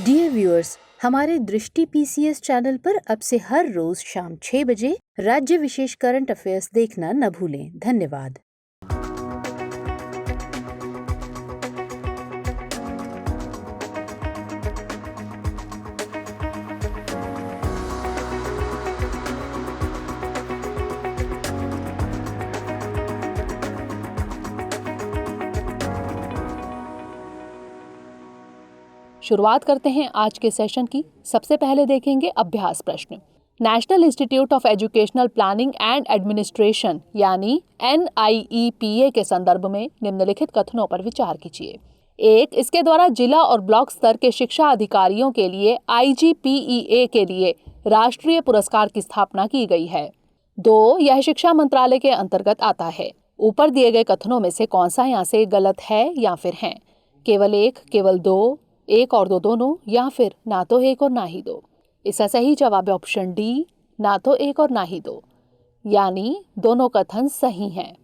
Dear viewers, हमारे दृष्टि PCS channel पर अब से हर रोज शाम 6 बजे राज्य विशेष करंट अफेयर्स देखना न भूलें। धन्यवाद। शुरुआत करते हैं आज के सेशन की। सबसे पहले देखेंगे अभ्यास प्रश्न। National institute of educational planning and administration यानी NIEPA के संदर्भ में निम्नलिखित कथनों पर विचार कीजिए। 1. इसके द्वारा जिला और ब्लॉक स्तर के शिक्षा अधिकारियों के लिए IGPEA के लिए राष्ट्रीय पुरस्कार की स्थापना की गई है। 2. यह शिक्षा मंत्रालय के अंतर्गत आता है। ऊपर दिए गए कथनों में से कौन सा यहाँ से गलत है या फिर है? केवल 1, केवल 2, 1 और 2 दोनों, या फिर ना तो 1 और ना ही 2। इसका सही जवाब है ऑप्शन डी, ना तो 1 और ना ही 2, यानी दोनों कथन सही हैं।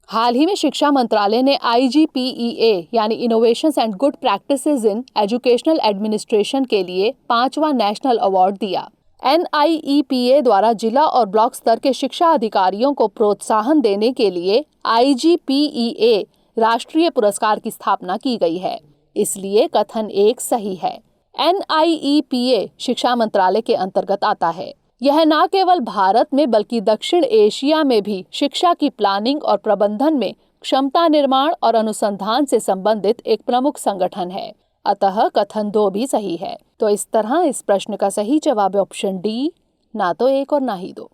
हाल ही में शिक्षा मंत्रालय ने IGPEA यानी innovations and good practices in educational administration के लिए 5वां नेशनल अवार्ड दिया। NIEPA द्वारा जिला और ब्लॉक स्तर के शिक्षा अधिकारियों को प्रोत्साहन देने के लिए IGPEA राष्ट्रीय पुरस्कार की स्थापना की गई है, इसलिए कथन 1 सही है। NIEPA शिक्षा मंत्रालय के अंतर्गत आता है। यह न केवल भारत में बल्कि दक्षिण एशिया में भी शिक्षा की प्लानिंग और प्रबंधन में क्षमता निर्माण और अनुसंधान से संबंधित एक प्रमुख संगठन है, अतः कथन 2 भी सही है। तो इस तरह इस प्रश्न का सही जवाब है ऑप्शन डी, ना तो 1 और ना ही 2।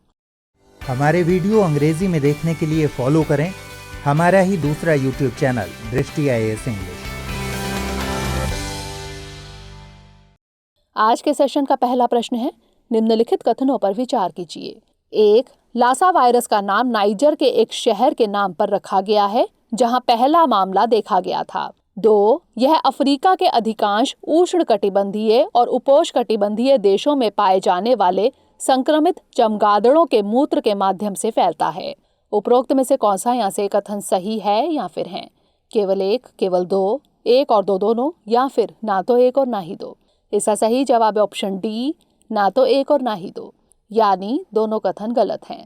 हमारे वीडियो अंग्रेजी में देखने के लिए फॉलो करें हमारा ही दूसरा YouTube चैनल दृष्टि IAS इंग्लिश। आज के सेशन का पहला प्रश्न है, निम्नलिखित कथनों पर विचार कीजिए। 1. लासा वायरस का नाम नाइजर के एक शहर के नाम पर रखा गया है जहां पहला मामला देखा गया था। 2. यह अफ्रीका के अधिकांश उष्णकटिबंधीय और उपोष्णकटिबंधीय देशों में पाए जाने वाले संक्रमित चमगादड़ों के मूत्र के माध्यम से फैलता है। उपरोक्त में से कौन सा यहाँ से कथन सही है या फिर है? केवल 1, केवल 2, 1 और 2 दोनों, या फिर ना तो 1 और ना ही 2। इसका सही जवाब है ऑप्शन डी, ना तो 1 और ना ही 2, यानी दोनों कथन गलत हैं।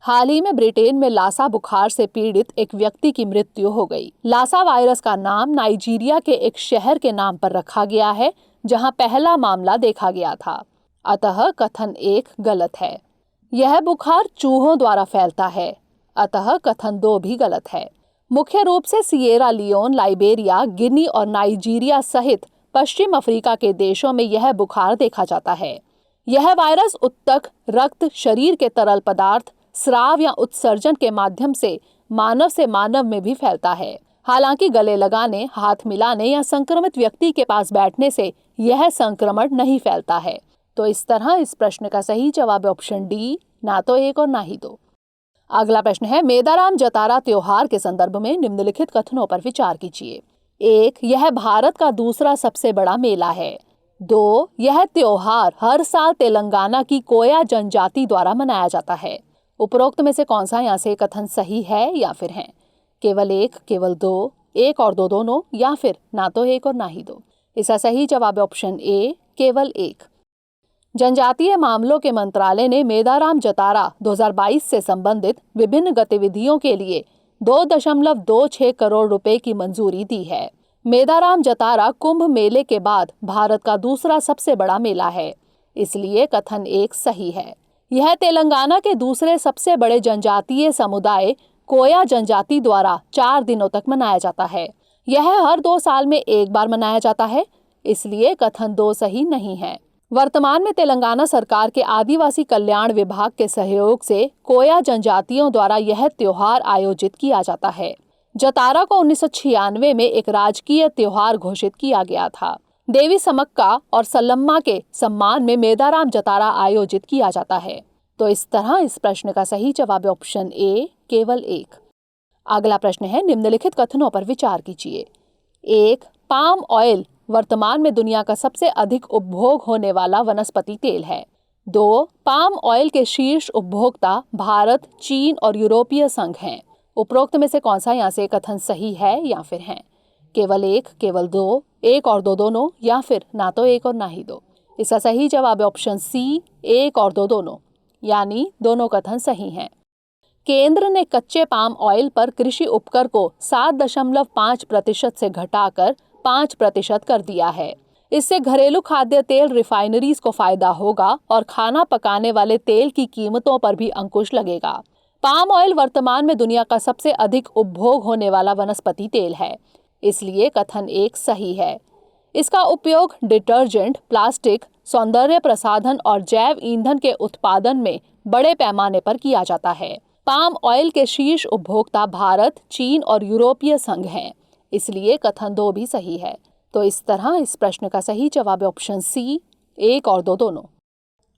हाल ही में ब्रिटेन में लासा बुखार से पीड़ित एक व्यक्ति की मृत्यु हो गई। लासा वायरस का नाम नाइजीरिया के एक शहर के नाम पर रखा गया है जहां पहला मामला देखा गया था, अतः कथन 1 गलत है। यह बुखार चूहों द्वारा फैलता है, अतः कथन 2 भी गलत है। मुख्य रूप से सिएरा लियोन, लाइबेरिया, गिनी और नाइजीरिया सहित पश्चिम अफ्रीका के देशों में यह बुखार देखा जाता है। यह वायरस उत्तक, रक्त, शरीर के तरल पदार्थ, स्राव या उत्सर्जन के माध्यम से मानव में भी फैलता है। हालांकि गले लगाने, हाथ मिलाने या संक्रमित व्यक्ति के पास बैठने से यह संक्रमण नहीं फैलता है। तो इस तरह इस प्रश्न का सही जवाब है ऑप्शन डी, ना तो 1 और ना ही 2। अगला प्रश्न है, मेदाराम जतारा त्योहार के संदर्भ में निम्नलिखित कथनों पर विचार कीजिए। 1. यह भारत का दूसरा सबसे बड़ा मेला है। 2. यह त्योहार हर साल तेलंगाना की कोया जनजाति द्वारा मनाया जाता है। उपरोक्त में से कौन सा यहाँ से कथन सही है या फिर है? केवल 1, केवल 2, 1 और 2 दोनों, या फिर ना तो 1 और ना ही 2। इसका सही जवाब है ऑप्शन ए, केवल 1। जनजातीय मामलों के मंत्रालय ने मेदाराम जतारा 2022 से संबंधित विभिन्न गतिविधियों के लिए 2.26 करोड़ रुपए की मंजूरी दी है। मेदाराम जतारा कुंभ मेले के बाद भारत का दूसरा सबसे बड़ा मेला है, इसलिए कथन 1 सही है। यह तेलंगाना के दूसरे सबसे बड़े जनजातीय समुदाय कोया जनजाति द्वारा 4 दिनों तक मनाया जाता है। यह हर 2 साल में एक बार मनाया जाता है, इसलिए कथन 2 सही नहीं है। वर्तमान में तेलंगाना सरकार के आदिवासी कल्याण विभाग के सहयोग से कोया जनजातियों द्वारा यह त्योहार आयोजित किया जाता है। जतारा को 1996 में एक राजकीय त्योहार घोषित किया गया था। देवी समक्का और सल्लम्मा के सम्मान में मेदाराम जतारा आयोजित किया जाता है। तो इस तरह इस प्रश्न का सही जवाब है ऑप्शन ए, केवल 1। अगला प्रश्न है, निम्नलिखित कथनों पर विचार कीजिए। 1. पाम ऑयल वर्तमान में दुनिया का सबसे अधिक उपभोग होने वाला वनस्पति तेल है। 2. पाम ऑयल के शीर्ष उपभोक्ता भारत, चीन और यूरोपीय संघ हैं। उपरोक्त में से कौन सा यहाँ से कथन सही है या फिर है? केवल एक, केवल दो, एक और दो दोनों, या फिर ना तो एक और ना ही दो। इसका सही जवाब है ऑप्शन सी, एक और दो दोनों, यानी दोनों कथन सही हैं। केंद्र ने कच्चे पाम ऑयल पर कृषि उपकर को 7.5% से घटाकर 5% कर दिया है। इससे घरेलू खाद्य तेल रिफाइनरीज को फायदा होगा और खाना पकाने वाले तेल की कीमतों पर भी अंकुश लगेगा। पाम ऑयल वर्तमान में दुनिया का सबसे अधिक उपभोग होने वाला वनस्पति तेल है, इसलिए कथन एक सही है। इसका उपयोग डिटर्जेंट, प्लास्टिक, सौंदर्य प्रसाधन और जैव ईंधन के उत्पादन में बड़े पैमाने पर किया जाता है। पाम ऑयल के शीर्ष उपभोक्ता भारत, चीन और यूरोपीय संघ हैं, इसलिए कथन दो भी सही है। तो इस तरह इस प्रश्न का सही जवाब है ऑप्शन सी, एक और दो दोनों।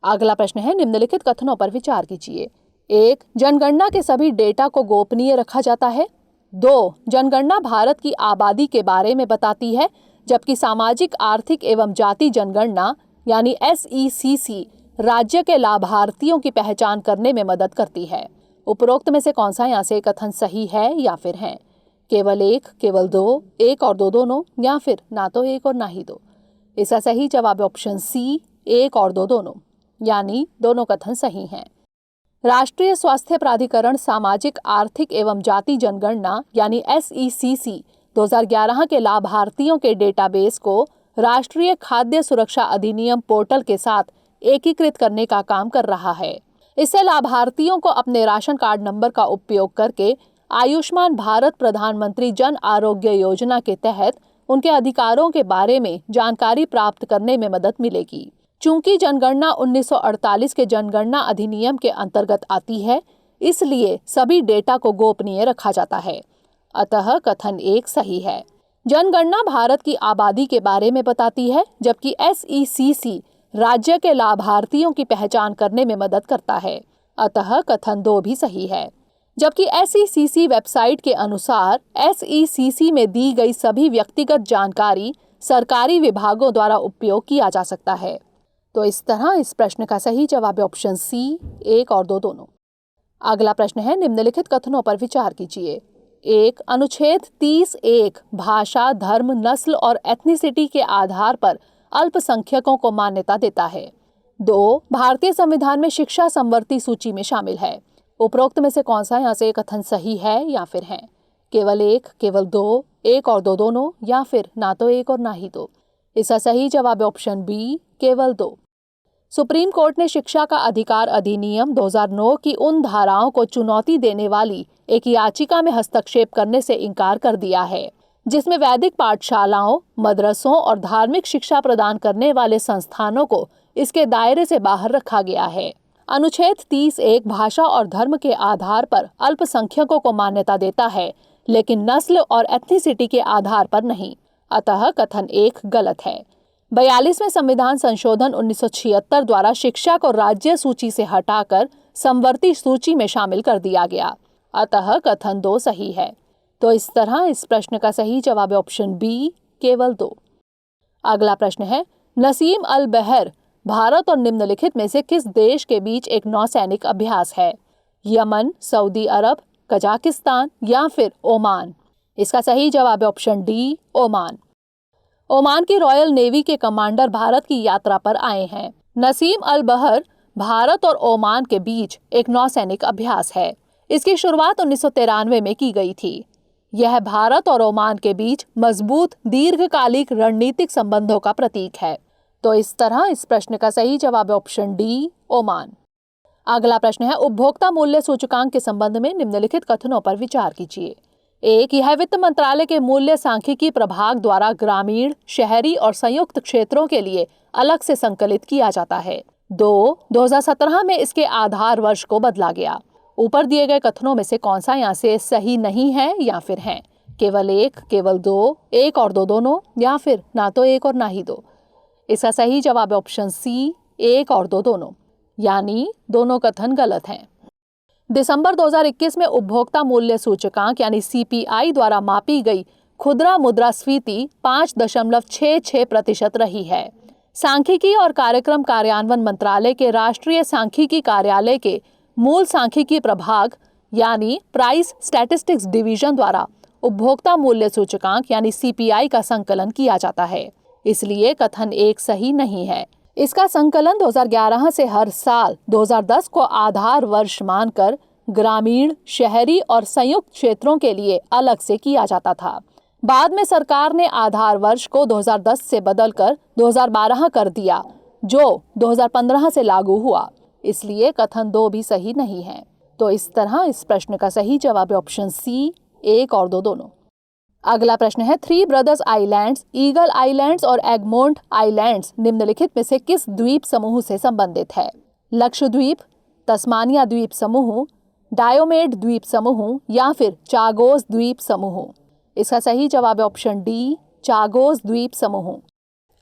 अगला प्रश्न है, निम्नलिखित कथनों पर विचार कीजिए। 1. जनगणना के सभी डेटा को गोपनीय रखा जाता है। 2. जनगणना भारत की आबादी के बारे में बताती है, जबकि सामाजिक, आर्थिक एवं जाति जनगणना यानी SECC राज्य के लाभार्थियों की पहचान करने में मदद करती है। उपरोक्त में से कौन सा यहाँ से कथन सही है या फिर है? केवल एक, केवल दो, एक और दो दोनों, या फिर ना तो एक और ना ही दो। इसका सही जवाब है ऑप्शन सी, एक और दो दोनों, यानी दोनों कथन सही हैं। राष्ट्रीय स्वास्थ्य प्राधिकरण सामाजिक, आर्थिक एवं जाति जनगणना यानी SECC 2011 के लाभार्थियों के डेटाबेस को राष्ट्रीय खाद्य सुरक्षा अधिनियम पोर्टल के साथ एकीकृत करने का काम कर रहा है। इससे लाभार्थियों को अपने राशन कार्ड नंबर का उपयोग करके आयुष्मान भारत प्रधानमंत्री जन आरोग्य योजना के तहत उनके अधिकारों के बारे में जानकारी प्राप्त करने में मदद मिलेगी। चूंकि जनगणना 1948 के जनगणना अधिनियम के अंतर्गत आती है, इसलिए सभी डेटा को गोपनीय रखा जाता है। अतः कथन एक सही है। जनगणना भारत की आबादी के बारे में बताती है, जबकि SECC राज्य के लाभार्थियों की पहचान करने में मदद करता है। अतः कथन दो भी सही है। जबकि SECC वेबसाइट के अनुसार SECC में दी गई सभी व्यक्तिगत जानकारी सरकारी विभागों द्वारा उपयोग किया जा सकता है। तो इस तरह इस प्रश्न का सही जवाब है ऑप्शन सी, एक और दो दोनों। अगला प्रश्न है, निम्नलिखित कथनों पर विचार कीजिए। 1. अनुच्छेद 30(1) भाषा, धर्म, नस्ल और एथनिसिटी के आधार पर अल्पसंख्यकों को मान्यता देता है। 2. भारतीय संविधान में शिक्षा समवर्ती सूची में शामिल है। उपरोक्त में से कौन सा यहाँ से कथन सही है या फिर है? केवल एक, केवल दो, एक और दो दोनों, या फिर ना तो एक और ना ही दो। इसका सही जवाब है ऑप्शन बी, केवल दो। सुप्रीम कोर्ट ने शिक्षा का अधिकार अधिनियम 2009 की उन धाराओं को चुनौती देने वाली एक याचिका में हस्तक्षेप करने से इनकार कर दिया है, जिसमें वैदिक पाठशालाओं, मदरसों और धार्मिक शिक्षा प्रदान करने वाले संस्थानों को इसके दायरे से बाहर रखा गया है। अनुच्छेद 30(1) भाषा और धर्म के आधार पर अल्पसंख्यकों को मान्यता देता है, लेकिन नस्ल और एथनिसिटी के आधार पर नहीं। अतः कथन एक गलत है। 42वें संविधान संशोधन 1976 द्वारा शिक्षा को राज्य सूची से हटाकर समवर्ती सूची में शामिल कर दिया गया। अतः कथन दो सही है। तो इस तरह इस प्रश्न का सही जवाब है ऑप्शन बी, केवल दो। अगला प्रश्न है, नसीम अल बहर भारत और निम्नलिखित में से किस देश के बीच एक नौसैनिक अभ्यास है? यमन, सऊदी अरब, कजाकिस्तान या फिर ओमान? इसका सही जवाब है ऑप्शन डी, ओमान। ओमान की रॉयल नेवी के कमांडर भारत की यात्रा पर आए हैं। नसीम अल बहर भारत और ओमान के बीच एक नौसैनिक अभ्यास है। इसकी शुरुआत 1993 में की गई थी। यह भारत और ओमान के बीच मजबूत दीर्घकालिक रणनीतिक संबंधों का प्रतीक है। तो इस तरह इस प्रश्न का सही जवाब है ऑप्शन डी, ओमान। अगला प्रश्न है, उपभोक्ता मूल्य सूचकांक के संबंध में निम्नलिखित कथनों पर विचार कीजिए। 1. यह वित्त मंत्रालय के मूल्य सांख्यिकी प्रभाग द्वारा ग्रामीण, शहरी और संयुक्त क्षेत्रों के लिए अलग से संकलित किया जाता है। 2. 2017 में इसके आधार वर्ष को बदला गया। ऊपर दिए गए कथनों में से कौन सा यहाँ से सही नहीं है या फिर है? केवल एक, केवल दो, एक और दो दोनों, या फिर ना तो एक और ना ही दो। इसका सही जवाब है ऑप्शन सी, एक और दो दोनों, यानी दोनों कथन गलत हैं। दिसंबर 2021 में उपभोक्ता मूल्य सूचकांक यानी CPI द्वारा मापी गई खुदरा मुद्रास्फीति 5.66% रही है। सांख्यिकी और कार्यक्रम कार्यान्वयन मंत्रालय के राष्ट्रीय सांख्यिकी कार्यालय के मूल सांख्यिकी प्रभाग यानी प्राइस स्टैटिस्टिक्स डिवीजन द्वारा उपभोक्ता मूल्य सूचकांक यानी CPI का संकलन किया जाता है, इसलिए कथन 1 सही नहीं है। इसका संकलन 2011 से हर साल 2010 को आधार वर्ष मानकर ग्रामीण, शहरी और संयुक्त क्षेत्रों के लिए अलग से किया जाता था। बाद में सरकार ने आधार वर्ष को 2010 से बदलकर 2012 कर दिया, जो 2015 से लागू हुआ, इसलिए कथन 2 भी सही नहीं है। तो इस तरह इस प्रश्न का सही जवाब है ऑप्शन सी, 1 और 2 दोनों। अगला प्रश्न है, three Brothers Islands, Eagle Islands और एगमोंट आइलैंड्स निम्नलिखित में से किस द्वीप समूह से संबंधित है? लक्षद्वीप, तस्मानिया द्वीप समूह, डायोमेड द्वीप समूह या फिर चागोस द्वीप समूह? इसका सही जवाब है ऑप्शन डी, चागोस द्वीप समूह।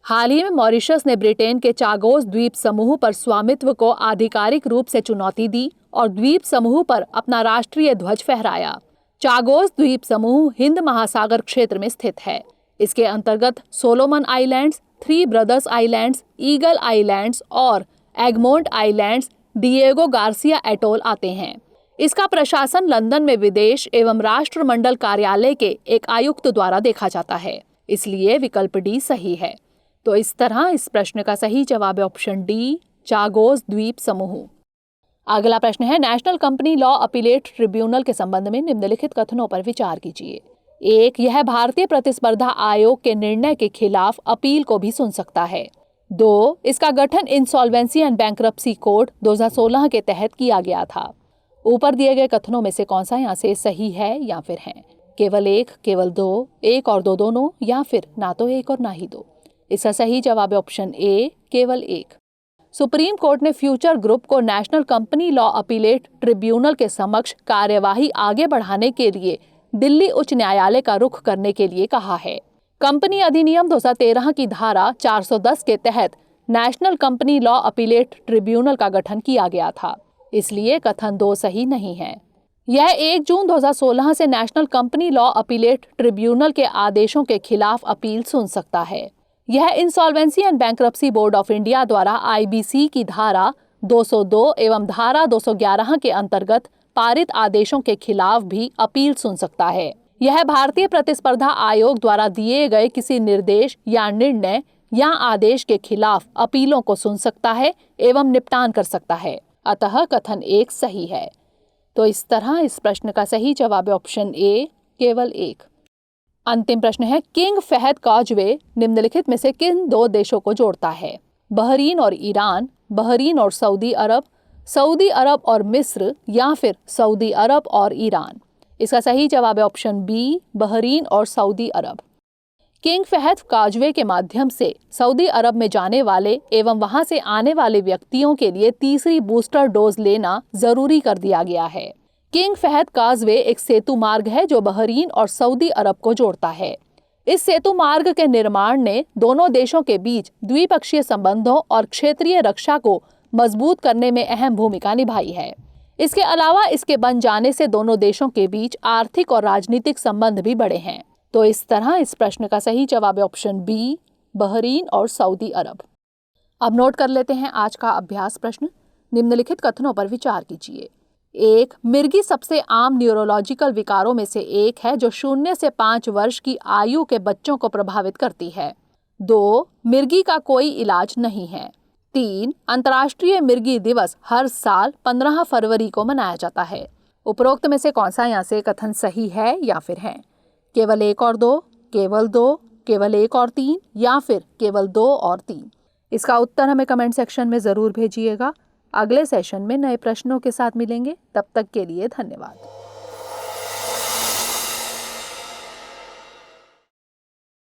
हाल ही में मॉरिशस ने ब्रिटेन के चागोस द्वीप समूह पर स्वामित्व को आधिकारिक रूप से चुनौती दी और द्वीप समूह पर अपना राष्ट्रीय ध्वज फहराया। चागोस द्वीप समूह हिंद महासागर क्षेत्र में स्थित है। इसके अंतर्गत Solomon Islands, Three Brothers Islands, Eagle Islands और Egmont Islands, Diego Garcia atoll आते हैं। इसका प्रशासन लंदन में विदेश एवं राष्ट्रमंडल कार्यालय के एक आयुक्त द्वारा देखा जाता है, इसलिए विकल्प डी सही है। तो इस तरह इस प्रश्न का सही जवाब है ऑप्शन डी, चागोस द्वीप समूह। अगला प्रश्न है, national company law appellate tribunal के संबंध में निम्नलिखित कथनों पर विचार कीजिए। 1. यह भारतीय प्रतिस्पर्धा आयोग के निर्णय के खिलाफ अपील को भी सुन सकता है। 2. इसका गठन इंसॉल्वेंसी एंड बैंक्रप्सी कोड 2016 के तहत किया गया था। ऊपर दिए गए कथनों में से कौन सा यहाँ से सही है या फिर है? केवल 1, केवल 2, 1 और 2 दोनों या फिर ना तो 1 और ना ही 2? इसका सही जवाब है ऑप्शन ए, केवल 1। सुप्रीम कोर्ट ने फ्यूचर ग्रुप को national company law appellate tribunal के समक्ष कार्यवाही आगे बढ़ाने के लिए दिल्ली उच्च न्यायालय का रुख करने के लिए कहा है। कंपनी अधिनियम 2013 की धारा 410 के तहत national company law appellate tribunal का गठन किया गया था, इसलिए कथन 2 सही नहीं है। यह 1 जून 2016 से national company law appellate tribunal के आदेशों के खिलाफ अपील सुन सकता है। यह insolvency and bankruptcy board of India द्वारा IBC की धारा 202 एवं धारा 211 के अंतर्गत पारित आदेशों के खिलाफ भी अपील सुन सकता है। यह भारतीय प्रतिस्पर्धा आयोग द्वारा दिए गए किसी निर्देश या निर्णय या आदेश के खिलाफ अपीलों को सुन सकता है एवं निपटान कर सकता है, अतः कथन 1 सही है। तो इस तरह इस प्रश्न का सही जवाब है ऑप्शन ए, केवल 1। अंतिम प्रश्न है, किंग फहद कॉजवे निम्नलिखित में से किन 2 देशों को जोड़ता है? बहरीन और ईरान, बहरीन और सऊदी अरब और मिस्र या फिर सऊदी अरब और ईरान? इसका सही जवाब है ऑप्शन बी, बहरीन और सऊदी अरब। किंग फहद कॉजवे के माध्यम से सऊदी अरब में जाने वाले एवं वहां से आने वाले व्यक्तियों के लिए तीसरी बूस्टर डोज लेना जरूरी कर दिया गया है। किंग फहद कॉजवे एक सेतु मार्ग है जो बहरीन और सऊदी अरब को जोड़ता है। इस सेतु मार्ग के निर्माण ने दोनों देशों के बीच द्विपक्षीय संबंधों और क्षेत्रीय रक्षा को मजबूत करने में अहम भूमिका निभाई है। इसके अलावा इसके बन जाने से दोनों देशों के बीच आर्थिक और राजनीतिक संबंध भी बढ़े हैं। तो इस तरह इस प्रश्न का सही जवाब है ऑप्शन बी, बहरीन और सऊदी अरब। अब नोट कर लेते हैं आज का अभ्यास प्रश्न। निम्नलिखित कथनों पर विचार कीजिए। 1. मिर्गी सबसे आम न्यूरोलॉजिकल विकारों में से एक है जो 0 से 5 वर्ष की आयु के बच्चों को प्रभावित करती है। 2. मिर्गी का कोई इलाज नहीं है। 3. अंतर्राष्ट्रीय मिर्गी दिवस हर साल 15 फरवरी को मनाया जाता है। उपरोक्त में से कौन सा यहाँ से कथन सही है या फिर है? केवल 1 और 2, केवल 2, केवल 1 और 3 या फिर केवल 2 और 3? इसका उत्तर हमें कमेंट सेक्शन में ज़रूर भेजिएगा। अगले सेशन में नए प्रश्नों के साथ मिलेंगे। तब तक के लिए धन्यवाद।